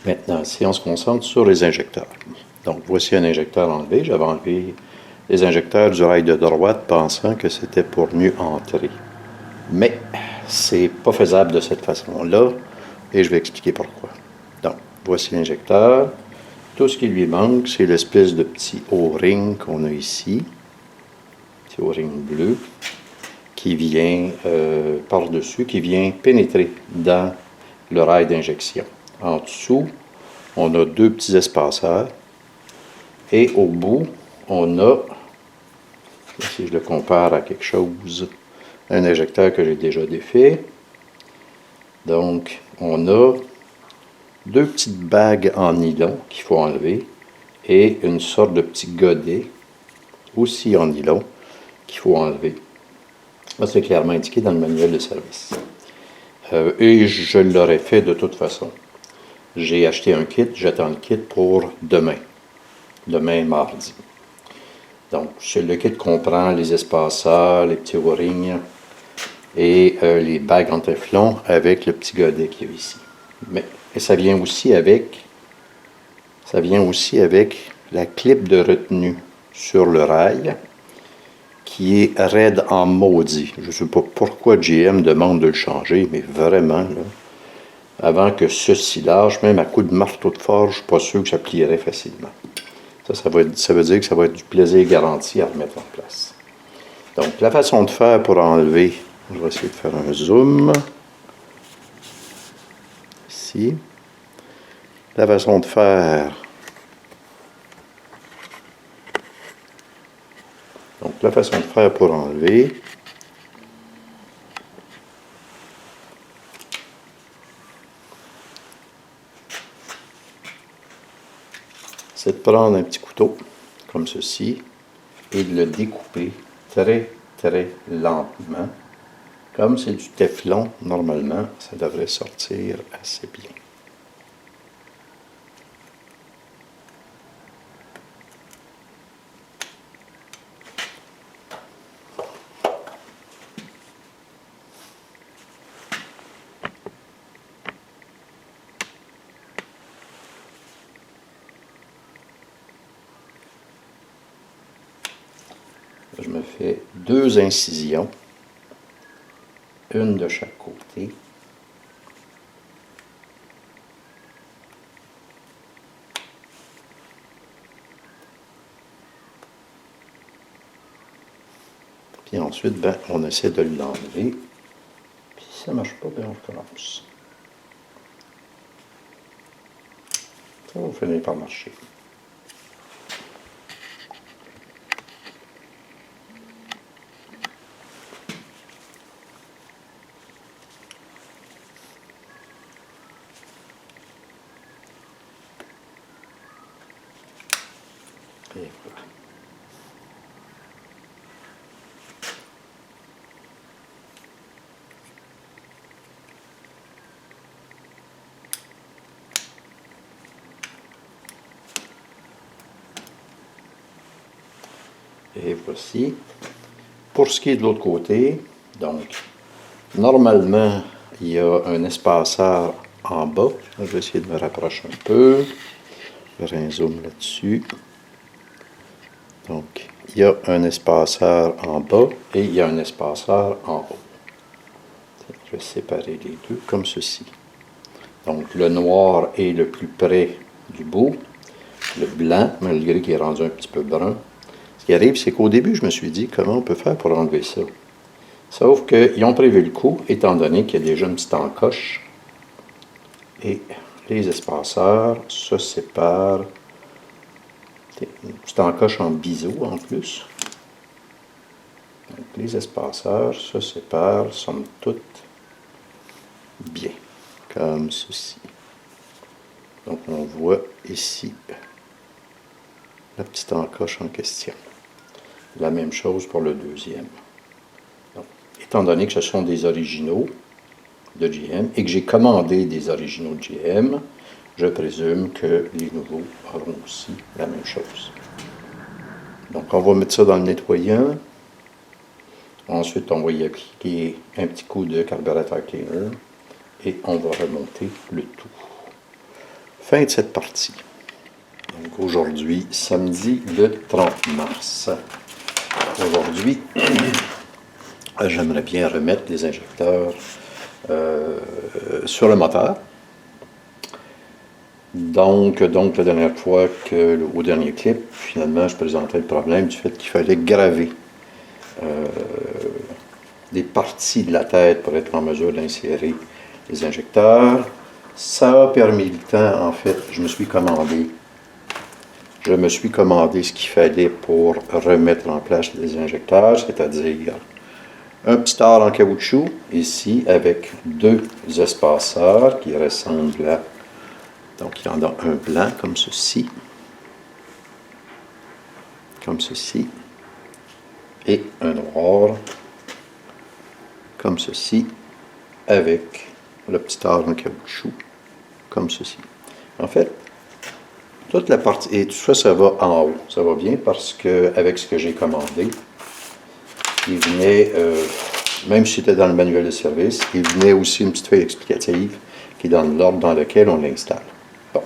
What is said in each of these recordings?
Maintenant, si on se concentre sur les injecteurs. Donc, voici un injecteur enlevé. J'avais enlevé les injecteurs du rail de droite pensant que c'était pour mieux entrer. Mais c'est pas faisable de cette façon-là et je vais expliquer pourquoi. Donc, voici l'injecteur. Tout ce qui lui manque, c'est l'espèce de petit O-ring qu'on a ici. Petit O-ring bleu qui vient par-dessus, qui vient pénétrer dans le rail d'injection. En dessous, on a deux petits espaceurs. Et au bout, on a, si je le compare à quelque chose, un injecteur que j'ai déjà défait. Donc, on a deux petites bagues en nylon qu'il faut enlever et une sorte de petit godet, aussi en nylon, qu'il faut enlever. Ça, c'est clairement indiqué dans le manuel de service. Et je l'aurais fait de toute façon. J'ai acheté un kit, j'attends le kit pour demain mardi. Donc, le kit comprend les espaceurs, les petits O-rings et les bagues en téflon avec le petit godet qu'il y a ici. Et ça vient aussi avec la clip de retenue sur le rail qui est raide en maudit. Je ne sais pas pourquoi GM demande de le changer, mais vraiment, là, avant que ceci lâche, même à coup de marteau de forge, je ne suis pas sûr que ça plierait facilement. Ça veut dire que ça va être du plaisir garanti à remettre en place. Donc, la façon de faire pour enlever, je vais essayer de faire un zoom. Ici. La façon de faire. Donc, la façon de faire pour enlever. C'est de prendre un petit couteau, comme ceci, et de le découper très, très lentement. Comme c'est du téflon, normalement, ça devrait sortir assez bien. Je me fais deux incisions, une de chaque côté. Puis ensuite, on essaie de l'enlever. Puis si ça ne marche pas, on recommence. Ça va finir par marcher. Et voilà. Et voici. Pour ce qui est de l'autre côté, donc, normalement, il y a un espaceur en bas. Je vais essayer de me rapprocher un peu. Faire un zoom là-dessus. Donc, il y a un espaceur en bas et il y a un espaceur en haut. Je vais séparer les deux comme ceci. Donc, le noir est le plus près du bout. Le blanc, malgré qu'il est rendu un petit peu brun. Ce qui arrive, c'est qu'au début, je me suis dit, comment on peut faire pour enlever ça? Sauf qu'ils ont prévu le coup, étant donné qu'il y a déjà une petite encoche. Et les espaceurs se séparent. Une petite encoche en biseau en plus. Donc, les espaceurs se séparent, somme toute, bien, comme ceci. Donc, on voit ici la petite encoche en question. La même chose pour le deuxième. Donc, étant donné que ce sont des originaux de GM et que j'ai commandé des originaux de GM, je présume que les nouveaux auront aussi la même chose. Donc, on va mettre ça dans le nettoyant. Ensuite, on va y appliquer un petit coup de carburateur cleaner et on va remonter le tout. fin de cette partie. Donc aujourd'hui, samedi le 30 mars. Aujourd'hui, j'aimerais bien remettre les injecteurs sur le moteur. Donc la dernière fois au dernier clip, finalement, je présentais le problème du fait qu'il fallait graver des parties de la tête pour être en mesure d'insérer les injecteurs. Ça a permis le temps, en fait, je me suis commandé ce qu'il fallait pour remettre en place les injecteurs, c'est-à-dire un petit tard en caoutchouc, ici, avec deux espaceurs qui ressemblent à... Donc, il y en a un blanc, comme ceci, et un noir, comme ceci, avec le petit tard en caoutchouc, comme ceci. En fait, toute la partie, et tout ça, ça va en haut. Ça va bien parce que avec ce que j'ai commandé, il venait, même si c'était dans le manuel de service, il venait aussi une petite feuille explicative qui donne l'ordre dans lequel on l'installe. Bon.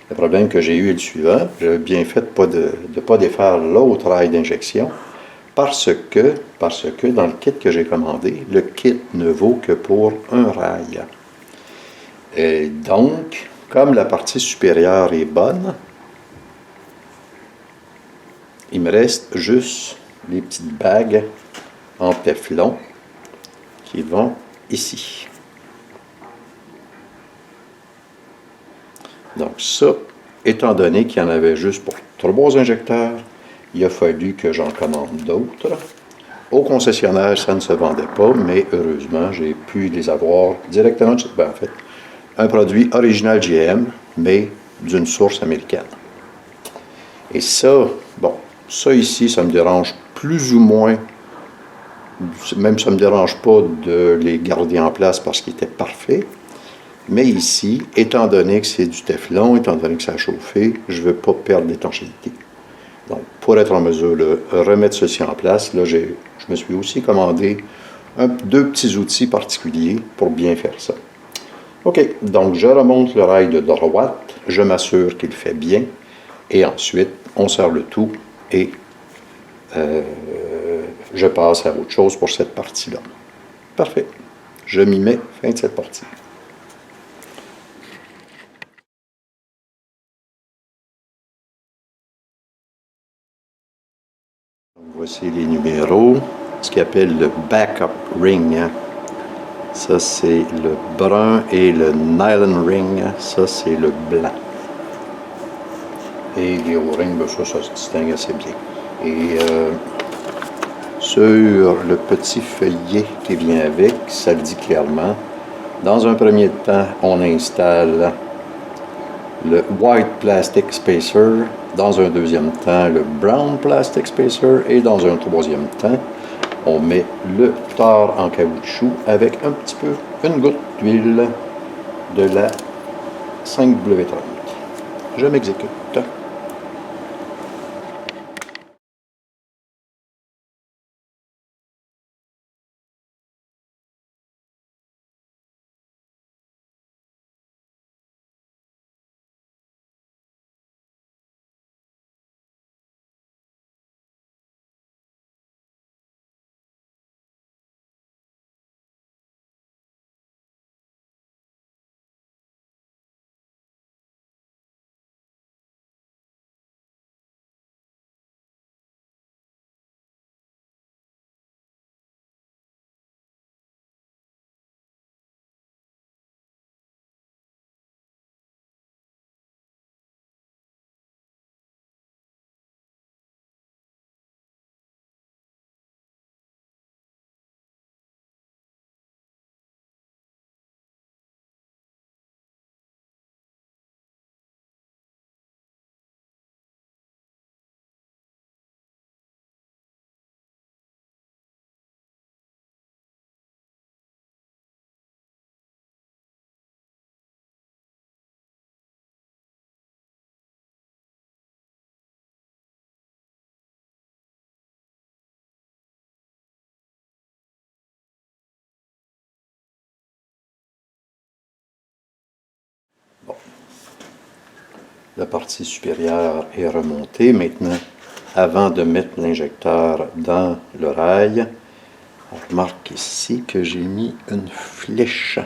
Le problème que j'ai eu est le suivant. J'avais bien fait de ne pas défaire l'autre rail d'injection parce que dans le kit que j'ai commandé, le kit ne vaut que pour un rail. Et donc, comme la partie supérieure est bonne, il me reste juste les petites bagues en téflon qui vont ici. Donc ça, étant donné qu'il y en avait juste pour 3 injecteurs, il a fallu que j'en commande d'autres. Au concessionnaire, ça ne se vendait pas, mais heureusement, j'ai pu les avoir directement, en fait, un produit original GM, mais d'une source américaine. Et ça, bon, ça ici, ça me dérange plus ou moins, même ça ne me dérange pas de les garder en place parce qu'ils étaient parfaits. Mais ici, étant donné que c'est du téflon, étant donné que ça a chauffé, je ne veux pas perdre l'étanchéité. Donc, pour être en mesure de remettre ceci en place, là, je me suis aussi commandé deux petits outils particuliers pour bien faire ça. OK, donc je remonte le rail de droite, je m'assure qu'il fait bien, et ensuite, on serre le tout et je passe à autre chose pour cette partie-là. Parfait. Je m'y mets, fin de cette partie. Voici les numéros, ce qu'ils appelle le backup ring. Ça, c'est le brun et le nylon ring, ça, c'est le blanc. Et les O-rings, ben, ça se distingue assez bien. Et sur le petit feuillet qui vient avec, ça le dit clairement. Dans un premier temps, on installe le white plastic spacer, dans un deuxième temps, le brown plastic spacer, et dans un troisième temps, on met le tard en caoutchouc avec un petit peu, une goutte d'huile de la 5W30. Je m'exécute. La partie supérieure est remontée. Maintenant, avant de mettre l'injecteur dans le rail, on remarque ici que j'ai mis une flèche.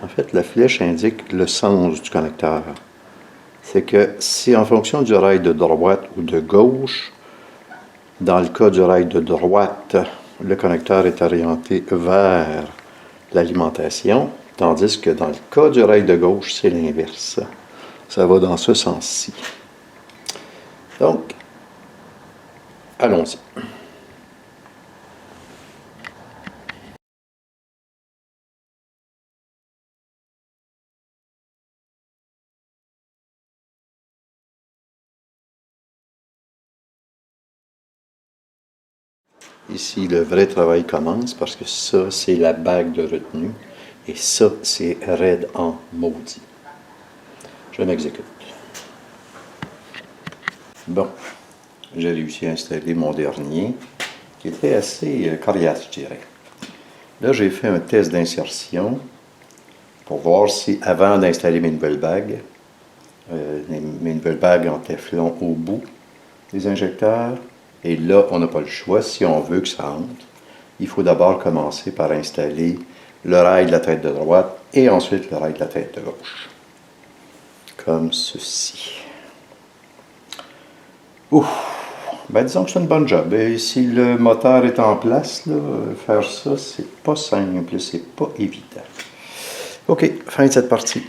En fait, la flèche indique le sens du connecteur. C'est que si en fonction du rail de droite ou de gauche, dans le cas du rail de droite, le connecteur est orienté vers l'alimentation, tandis que dans le cas du rail de gauche, c'est l'inverse. Ça va dans ce sens-ci. Donc, allons-y. Ici, le vrai travail commence parce que ça, c'est la bague de retenue et ça, c'est raide en maudit. Je m'exécute. Bon, j'ai réussi à installer mon dernier, qui était assez coriace, je dirais. Là, j'ai fait un test d'insertion pour voir si, avant d'installer mes nouvelles bagues en téflon au bout des injecteurs, et là, on n'a pas le choix. Si on veut que ça entre, il faut d'abord commencer par installer le rail de la tête de droite et ensuite le rail de la tête de gauche. Comme ceci. Ouf! Ben, disons que c'est une bonne job. Et si le moteur est en place, là, faire ça, c'est pas simple, c'est pas évident. OK, fin de cette partie.